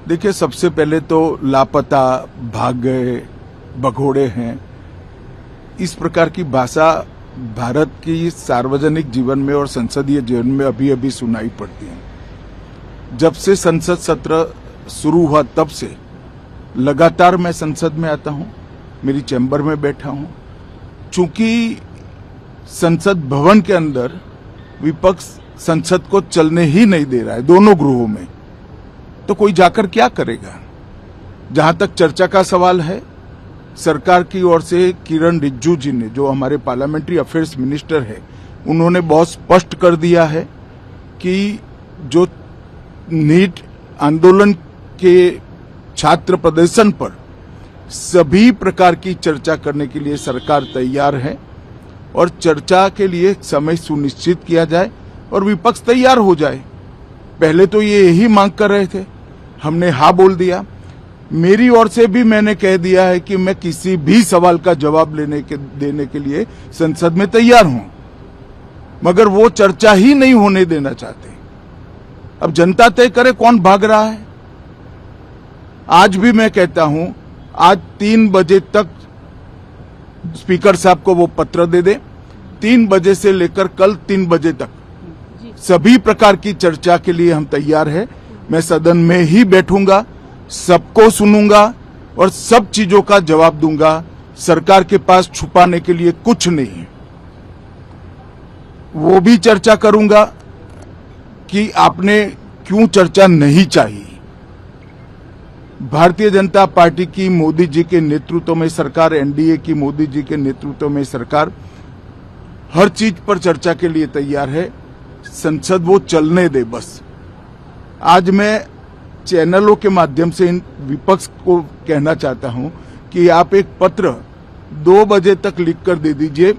देखिए, सबसे पहले तो लापता, भाग गए, भगोड़े हैं, इस प्रकार की भाषा भारत की सार्वजनिक जीवन में और संसदीय जीवन में अभी अभी सुनाई पड़ती है। जब से संसद सत्र शुरू हुआ तब से लगातार मैं संसद में आता हूं, मेरी चैम्बर में बैठा हूं। चूंकि संसद भवन के अंदर विपक्ष संसद को चलने ही नहीं दे रहा है, दोनों गृहों में, तो कोई जाकर क्या करेगा। जहां तक चर्चा का सवाल है, सरकार की ओर से किरण रिजिजू जी ने, जो हमारे पार्लियामेंट्री अफेयर्स मिनिस्टर है, उन्होंने बहुत स्पष्ट कर दिया है कि जो नीट आंदोलन के छात्र प्रदर्शन पर सभी प्रकार की चर्चा करने के लिए सरकार तैयार है और चर्चा के लिए समय सुनिश्चित किया जाए और विपक्ष तैयार हो जाए। पहले तो ये यही मांग कर रहे थे, हमने हाँ बोल दिया। मेरी ओर से भी मैंने कह दिया है कि मैं किसी भी सवाल का जवाब देने के लिए संसद में तैयार हूं, मगर वो चर्चा ही नहीं होने देना चाहते। अब जनता तय करे कौन भाग रहा है। आज भी मैं कहता हूं, आज 3 बजे तक स्पीकर साहब को वो पत्र दे दे, 3 बजे से लेकर कल 3 बजे तक सभी प्रकार की चर्चा के लिए हम तैयार हैं। मैं सदन में ही बैठूंगा, सबको सुनूंगा और सब चीजों का जवाब दूंगा। सरकार के पास छुपाने के लिए कुछ नहीं है। वो भी चर्चा करूंगा कि आपने क्यों चर्चा नहीं चाहिए। भारतीय जनता पार्टी की मोदी जी के नेतृत्व में सरकार, एनडीए की मोदी जी के नेतृत्व में सरकार हर चीज पर चर्चा के लिए तैयार है। संसद वो चलने दे बस। आज मैं चैनलों के माध्यम से इन विपक्ष को कहना चाहता हूं कि आप एक पत्र 2 बजे तक लिखकर दे दीजिए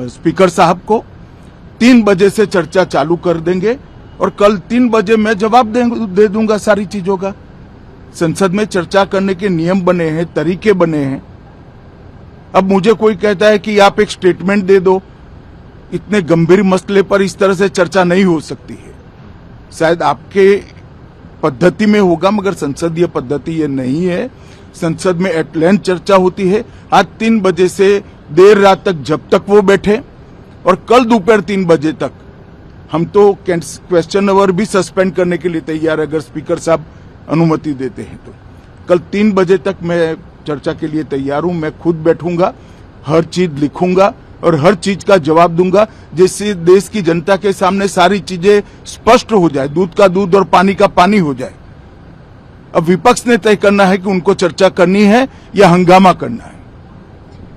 स्पीकर साहब को, 3 बजे से चर्चा चालू कर देंगे और कल 3 बजे मैं जवाब दे दूंगा सारी चीजों का। संसद में चर्चा करने के नियम बने हैं, तरीके बने हैं। अब मुझे कोई कहता है कि आप एक स्टेटमेंट दे दो, इतने गंभीर मसले पर इस तरह से चर्चा नहीं हो सकती है। शायद आपके पद्धति में होगा, मगर संसदीय पद्धति ये नहीं है। संसद में एट लेंथ चर्चा होती है। आज 3 बजे से देर रात तक, जब तक वो बैठे, और कल दोपहर 3 बजे तक हम तो क्वेश्चन आवर भी सस्पेंड करने के लिए तैयार है, अगर स्पीकर साहब अनुमति देते हैं तो। कल 3 बजे तक मैं चर्चा के लिए तैयार हूं। मैं खुद बैठूंगा, हर चीज लिखूंगा और हर चीज का जवाब दूंगा, जिससे देश की जनता के सामने सारी चीजें स्पष्ट हो जाए, दूध का दूध और पानी का पानी हो जाए। अब विपक्ष ने तय करना है कि उनको चर्चा करनी है या हंगामा करना है।